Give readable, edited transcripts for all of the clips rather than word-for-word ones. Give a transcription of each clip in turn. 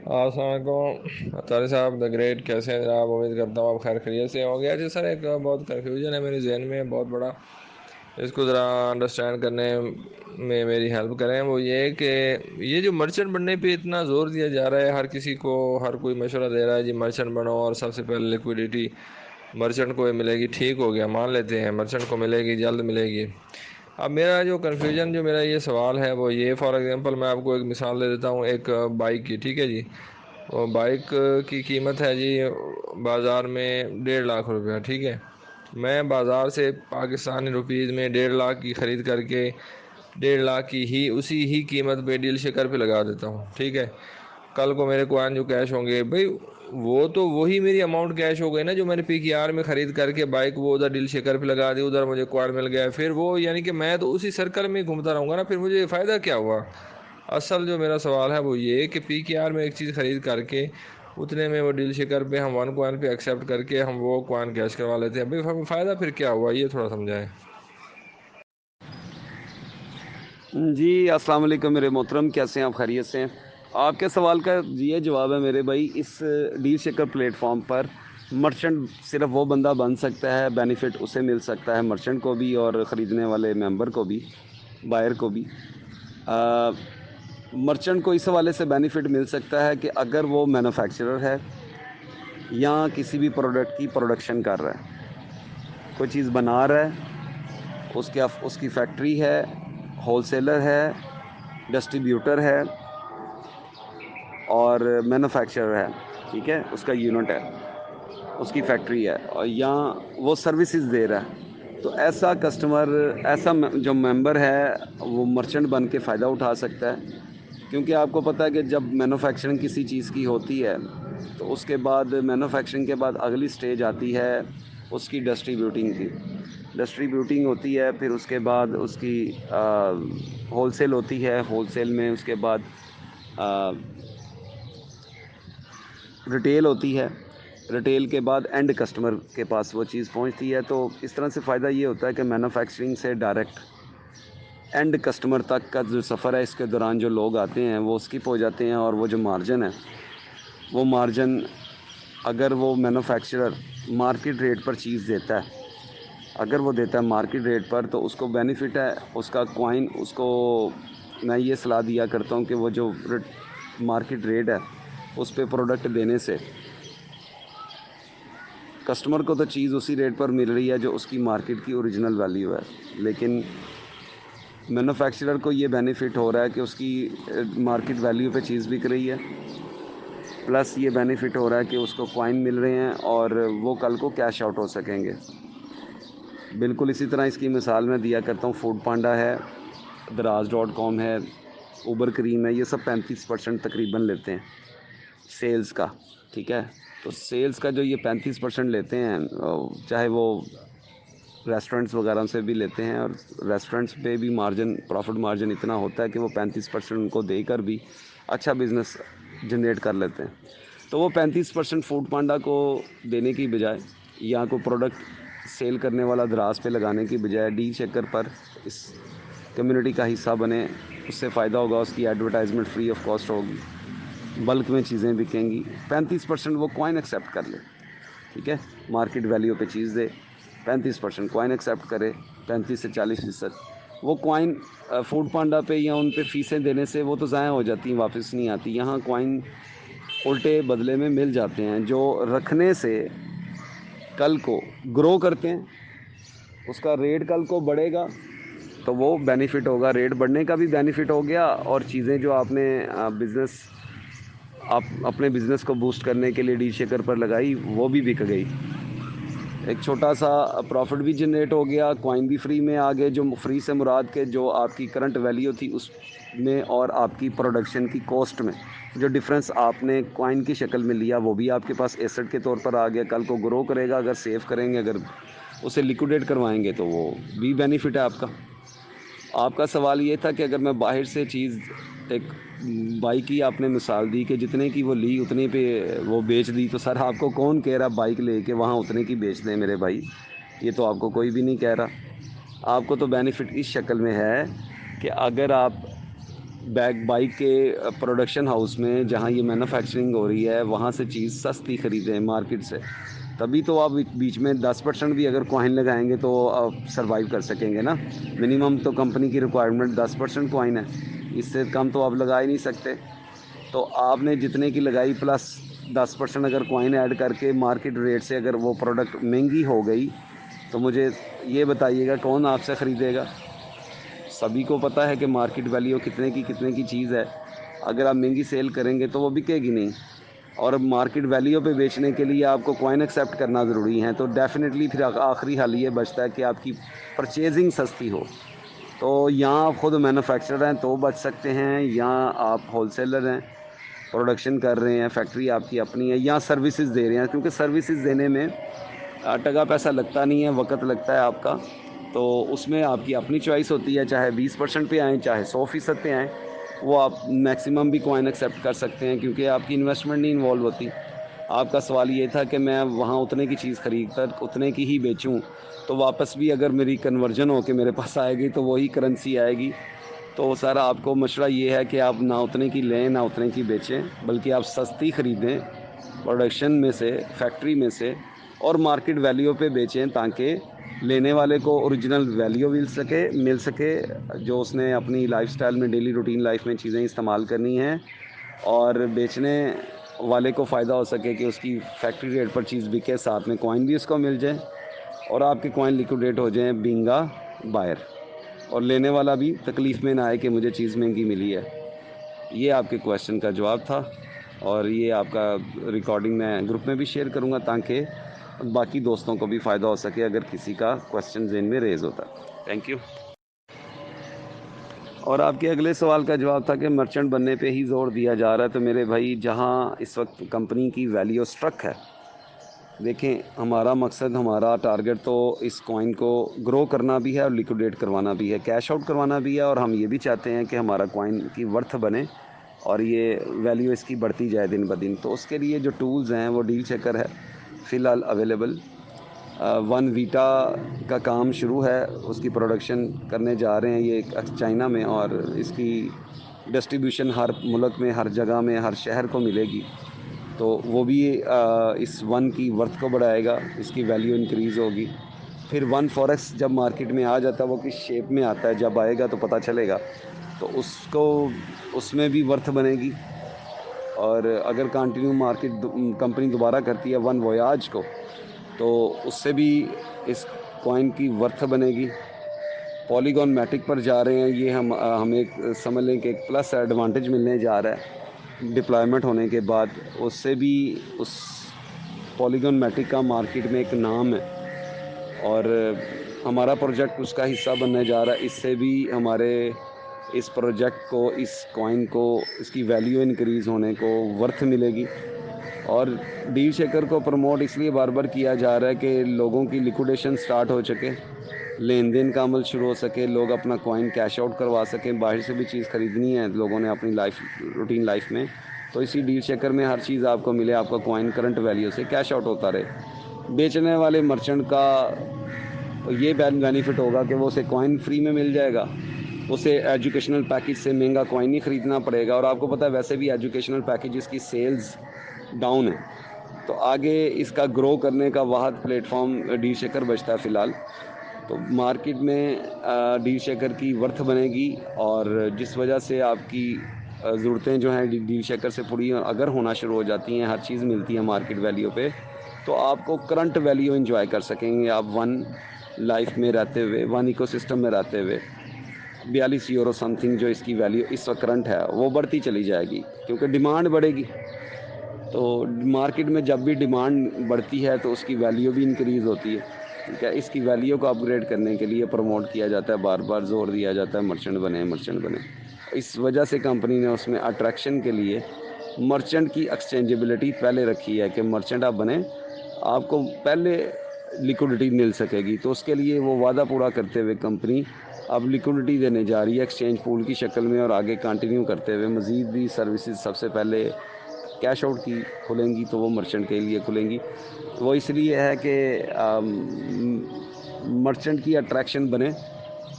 अस्सलाम अतारी साहब the great, कैसे हैं जनाब? उम्मीद करता हूँ आप खैर खैरियत से होंगे। अच्छा सर, एक बहुत कन्फ्यूजन है मेरे जहन में, बहुत बड़ा। इसको ज़रा अंडरस्टैंड करने में मेरी हेल्प करें। वो ये कि ये जो मर्चेंट बनने पे इतना ज़ोर दिया जा रहा है, हर किसी को हर कोई मशवरा दे रहा है जी मर्चेंट बनो, और सबसे पहले लिक्विडिटी मर्चेंट को मिलेगी। ठीक हो गया, मान लेते हैं मर्चेंट को मिलेगी, जल्द मिलेगी। अब मेरा जो कन्फ्यूजन, जो मेरा ये सवाल है वो ये, फॉर एग्जांपल मैं आपको एक मिसाल दे देता हूँ एक बाइक की, ठीक है जी। वो बाइक की कीमत है जी बाज़ार में 1.5 लाख रुपया, ठीक है। मैं बाज़ार से पाकिस्तानी रुपीज़ में 1.5 लाख की ख़रीद करके 1.5 लाख की ही उसी ही कीमत पे डील शिकर पे लगा देता हूँ, ठीक है। कल को मेरे कॉइन जो कैश होंगे भाई, वो तो वही मेरी अमाउंट कैश हो गई ना, जो मैंने पीकेआर में ख़रीद करके बाइक वो उधर डील शेकर पे लगा दी, उधर मुझे कॉइन मिल गया। फिर वो यानी कि मैं तो उसी सर्कल में घूमता रहूँगा ना, फिर मुझे फ़ायदा क्या हुआ? असल जो मेरा सवाल है वो ये कि पीकेआर में एक चीज़ ख़रीद करके उतने में वो डील शेकर पे हम 1 कॉइन पे एक्सेप्ट करके हम वो कॉइन कैश करवा लेते हैं, भाई फ़ायदा फिर क्या हुआ? ये थोड़ा समझाएं। जी, अस्सलाम वालेकुम मेरे मोहतरम, कैसे हैं आप? खैरियत से हैं? आपके सवाल का ये जवाब है मेरे भाई, इस डील शेकर प्लेटफॉर्म पर मर्चेंट सिर्फ वो बंदा बन सकता है, बेनिफिट उसे मिल सकता है, मर्चेंट को भी और ख़रीदने वाले मेंबर को भी, बायर को भी। मर्चेंट को इस हवाले से बेनिफिट मिल सकता है कि अगर वो मैन्युफैक्चरर है या किसी भी प्रोडक्ट की प्रोडक्शन कर रहा है, कोई चीज़ बना रहा है, उसकी फैक्ट्री है, होलसेलर है, डिस्ट्रीब्यूटर है और मैन्युफैक्चरर है, ठीक है, उसका यूनिट है, उसकी फैक्ट्री है और यहाँ वो सर्विसेज दे रहा है। तो ऐसा कस्टमर, जो मेंबर है वो मर्चेंट बन के फ़ायदा उठा सकता है। क्योंकि आपको पता है कि जब मैन्युफैक्चरिंग किसी चीज़ की होती है तो उसके बाद मैन्युफैक्चरिंग के बाद अगली स्टेज आती है उसकी डिस्ट्रीब्यूटिंग की। डिस्ट्रीब्यूटिंग होती है, फिर उसके बाद उसकी होलसेल होती है, होलसेल में उसके बाद रिटेल होती है, रिटेल के बाद एंड कस्टमर के पास वो चीज़ पहुंचती है। तो इस तरह से फ़ायदा ये होता है कि मैन्युफैक्चरिंग से डायरेक्ट एंड कस्टमर तक का जो सफ़र है, इसके दौरान जो लोग आते हैं वो स्किप हो जाते हैं, और वो जो मार्जिन है, वो मार्जिन अगर वो मैन्युफैक्चरर मार्केट रेट पर चीज़ देता है, अगर वो देता है मार्केट रेट पर, तो उसको बेनिफिट है, उसका कॉइन उसको। मैं ये सलाह दिया करता हूँ कि वो जो मार्केट रेट है उस पे प्रोडक्ट देने से कस्टमर को तो चीज़ उसी रेट पर मिल रही है जो उसकी मार्केट की ओरिजिनल वैल्यू है, लेकिन मैन्युफैक्चरर को ये बेनिफिट हो रहा है कि उसकी मार्केट वैल्यू पे चीज़ बिक रही है, प्लस ये बेनिफिट हो रहा है कि उसको कॉइन मिल रहे हैं और वो कल को कैश आउट हो सकेंगे। बिल्कुल इसी तरह इसकी मिसाल मैं दिया करता हूँ, फूड पांडा है, दराज.com है, उबर क्रीम है, ये सब 35% तकरीबन लेते हैं सेल्स का, ठीक है। तो सेल्स का जो ये 35% लेते हैं, चाहे वो रेस्टोरेंट्स वगैरह से भी लेते हैं, और रेस्टोरेंट्स पे भी मार्जिन, प्रॉफिट मार्जिन इतना होता है कि वो 35% उनको देकर भी अच्छा बिज़नेस जनरेट कर लेते हैं। तो वो 35% फूड पांडा को देने की बजाय, या कोई प्रोडक्ट सेल करने वाला दराज पे लगाने की बजाय डी चेकर पर इस कम्युनिटी का हिस्सा बने, उससे फ़ायदा होगा, उसकी एडवर्टाइजमेंट फ्री ऑफ कॉस्ट होगी, बल्क में चीज़ें बिकेंगी। 35% वो कॉइन एक्सेप्ट कर ले, ठीक है, मार्केट वैल्यू पे चीज़ दे, 35% कॉइन एक्सेप्ट करे, 35 से 40% वो कॉइन फूड पांडा पे या उन पे फ़ीसें देने से वो तो ज़ाया हो जाती हैं, वापस नहीं आती। यहाँ कॉइन उल्टे बदले में मिल जाते हैं, जो रखने से कल को ग्रो करते हैं, उसका रेट कल को बढ़ेगा तो वो बेनिफिट होगा, रेट बढ़ने का भी बेनिफिट हो गया, और चीज़ें जो आपने बिज़नेस, आप अपने बिज़नेस को बूस्ट करने के लिए डी शेकर पर लगाई, वो भी बिक गई। एक छोटा सा प्रॉफिट भी जनरेट हो गया, कॉइन भी फ्री में आ गए। जो फ्री से मुराद के जो आपकी करंट वैल्यू थी उसमें और आपकी प्रोडक्शन की कॉस्ट में जो डिफरेंस आपने कॉइन की शक्ल में लिया, वो भी आपके पास एसेट के तौर पर आ गया। कल को ग्रो करेगा, अगर सेव करेंगे, अगर उसे लिक्विडेट करवाएंगे, तो वो भी बेनिफिट है आपका। आपका सवाल ये था कि अगर मैं बाहर से चीज़, एक बाइक की आपने मिसाल दी कि जितने की वो ली उतने पे वो बेच दी, तो सर आपको कौन कह रहा बाइक लेके वहाँ उतने की बेच दें मेरे भाई? ये तो आपको कोई भी नहीं कह रहा। आपको तो बेनिफिट इस शक्ल में है कि अगर आप बाइक के प्रोडक्शन हाउस में जहाँ ये मैन्युफैक्चरिंग हो रही है वहाँ से चीज़ सस्ती ख़रीदें मार्केट से, तभी तो आप बीच में 10% भी अगर कॉइन लगाएंगे तो आप सर्वाइव कर सकेंगे ना। मिनिमम तो कंपनी की रिक्वायरमेंट 10% कॉइन है, इससे कम तो आप लगा ही नहीं सकते। तो आपने जितने की लगाई प्लस 10% अगर कॉइन ऐड करके मार्केट रेट से अगर वो प्रोडक्ट महंगी हो गई तो मुझे ये बताइएगा कौन आपसे ख़रीदेगा। सभी को पता है कि मार्केट वैल्यू कितने की चीज़ है, अगर आप महंगी सेल करेंगे तो वो बिकेगी नहीं। और मार्केट वैल्यू पे बेचने के लिए आपको कॉइन एक्सेप्ट करना ज़रूरी है, तो डेफ़िनेटली फिर आखिरी हल ये बचता है कि आपकी परचेजिंग सस्ती हो। तो यहाँ आप ख़ुद मैन्युफैक्चरर हैं तो बच सकते हैं, या आप होलसेलर हैं, प्रोडक्शन कर रहे हैं, फैक्ट्री आपकी अपनी है, या सर्विसेज दे रहे हैं, क्योंकि सर्विसेज देने में टका पैसा लगता नहीं है, वक्त लगता है आपका। तो उसमें आपकी अपनी चॉइस होती है, चाहे 20% पे आएँ चाहे 100% पे आएँ, वो आप मैक्सिमम भी कॉइन एक्सेप्ट कर सकते हैं, क्योंकि आपकी इन्वेस्टमेंट नहीं इन्वॉल्व होती। आपका सवाल ये था कि मैं वहाँ उतने की चीज़ ख़रीद कर उतने की ही बेचूँ, तो वापस भी अगर मेरी कन्वर्जन हो के मेरे पास आएगी तो वही करेंसी आएगी। तो सर आपको मशवरा ये है कि आप ना उतने की लें ना उतने की बेचें, बल्कि आप सस्ती ख़रीदें प्रोडक्शन में से, फैक्ट्री में से, और मार्केट वैल्यू पे बेचें, ताकि लेने वाले को ओरिजिनल वैल्यू मिल सके जो उसने अपनी लाइफस्टाइल में, डेली रूटीन लाइफ में चीज़ें इस्तेमाल करनी हैं, और बेचने वाले को फ़ायदा हो सके कि उसकी फैक्ट्री रेट पर चीज़ बिके, साथ में कॉइन भी उसको मिल जाए और आपके कॉइन लिक्विडेट हो जाएं बीइंग अ बायर, और लेने वाला भी तकलीफ़ में ना आए कि मुझे चीज़ महंगी मिली है। ये आपके क्वेश्चन का जवाब था, और ये आपका रिकॉर्डिंग मैं ग्रुप में भी शेयर करूँगा ताकि बाकी दोस्तों को भी फ़ायदा हो सके अगर किसी का क्वेश्चन ज़हन में रेज़ होता। Thank you. और आपके अगले सवाल का जवाब था कि मर्चेंट बनने पे ही ज़ोर दिया जा रहा है। तो मेरे भाई, जहाँ इस वक्त कंपनी की वैल्यू स्ट्रक है, देखें, हमारा मकसद, हमारा टारगेट तो इस कॉइन को ग्रो करना भी है और लिक्विडेट करवाना भी है, कैश आउट करवाना भी है, और हम ये भी चाहते हैं कि हमारा कॉइन की वर्थ बने और ये वैल्यू इसकी बढ़ती जाए दिन ब दिन। तो उसके लिए जो टूल्स हैं वो डील चेकर है फ़िलहाल अवेलेबल। वन वीटा का काम शुरू है, उसकी प्रोडक्शन करने जा रहे हैं ये चाइना में, और इसकी डिस्ट्रीब्यूशन हर मुल्क में, हर जगह में, हर शहर को मिलेगी। तो वो भी इस वन की वर्थ को बढ़ाएगा, इसकी वैल्यू इंक्रीज़ होगी। फिर वन फॉरेक्स जब मार्केट में आ जाता है, वो किस शेप में आता है जब आएगा तो पता चलेगा, तो उसको उसमें भी वर्थ बनेगी। और अगर कंटिन्यू मार्केट कंपनी दोबारा करती है वन वोयाज को, तो उससे भी इस कॉइन की वर्थ बनेगी। पॉलीगॉन मैटिक पर जा रहे हैं, ये हमें एक समझ लें कि एक प्लस एडवांटेज मिलने जा रहा है डिप्लॉयमेंट होने के बाद। उससे भी उस पॉलीगॉन मैटिक का मार्केट में एक नाम है, और हमारा प्रोजेक्ट उसका हिस्सा बनने जा रहा है। इससे भी हमारे इस प्रोजेक्ट को, इस कॉइन को, इसकी वैल्यू इंक्रीज़ होने को वर्थ मिलेगी। और डील शेकर को प्रमोट इसलिए बार बार किया जा रहा है कि लोगों की लिक्विडेशन स्टार्ट हो सके, लेन देन का अमल शुरू हो सके, लोग अपना कॉइन कैश आउट करवा सकें। बाहर से भी चीज़ ख़रीदनी है लोगों ने अपनी रूटीन लाइफ में, तो इसी डील शेकर में हर चीज़ आपको मिले, आपका कॉइन करंट वैल्यू से कैश आउट होता रहे। बेचने वाले मर्चेंट का ये बेनिफिट होगा कि वो उसे कॉइन फ्री में मिल जाएगा, उसे एजुकेशनल पैकेज से महंगा कॉइन नहीं ख़रीदना पड़ेगा। और आपको पता है वैसे भी एजुकेशनल पैकेजेस की सेल्स डाउन है, तो आगे इसका ग्रो करने का वाहद प्लेटफॉर्म डील शेकर बचता है फ़िलहाल। तो मार्केट में डील शेकर की वर्थ बनेगी, और जिस वजह से आपकी ज़रूरतें जो हैं डील शेकर से पूरी अगर होना शुरू हो जाती हैं, हर चीज़ मिलती है मार्केट वैल्यू पे, तो आपको करंट वैल्यू एंजॉय कर सकेंगे आप वन लाइफ में रहते हुए, वन इकोसिस्टम में रहते हुए। 42 यूरो समथिंग जो इसकी वैल्यू इस वक्त करंट है, वो बढ़ती चली जाएगी क्योंकि डिमांड बढ़ेगी। तो मार्केट में जब भी डिमांड बढ़ती है तो उसकी वैल्यू भी इंक्रीज़ होती है। ठीक है, इसकी वैल्यू को अपग्रेड करने के लिए प्रमोट किया जाता है, बार बार ज़ोर दिया जाता है मर्चेंट बने, मर्चेंट बने। इस वजह से कंपनी ने उसमें अट्रैक्शन के लिए मर्चेंट की एक्सचेंजेबिलिटी पहले रखी है कि मर्चेंट आप बने, आपको पहले लिक्विडिटी मिल सकेगी। तो उसके लिए वो वादा पूरा करते हुए कंपनी अब लिक्विडिटी देने जा रही है एक्सचेंज पूल की शक्ल में, और आगे कंटिन्यू करते हुए मज़ीद भी सर्विसेज सबसे पहले कैश आउट की खुलेंगी, तो वो मर्चेंट के लिए खुलेंगी। वो इसलिए है कि मर्चेंट की अट्रैक्शन बने,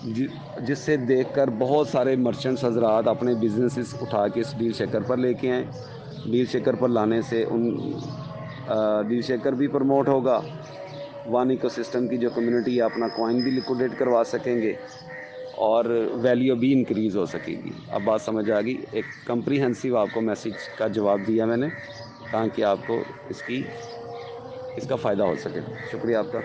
जिससे देखकर बहुत सारे मर्चेंट्स हजरात अपने बिजनेसेस उठा के इस डील शेकर पर लेके आए। डील शेकर पर लाने से उन डील शेकर भी प्रमोट होगा, वन इकोसिस्टम की जो कम्युनिटी है अपना कॉइन भी लिक्विडेट करवा सकेंगे और वैल्यू भी इंक्रीज़ हो सकेगी। अब बात समझ आ गई, एक कम्प्रीहेंसिव आपको मैसेज का जवाब दिया मैंने ताकि आपको इसका फ़ायदा हो सके। शुक्रिया आपका।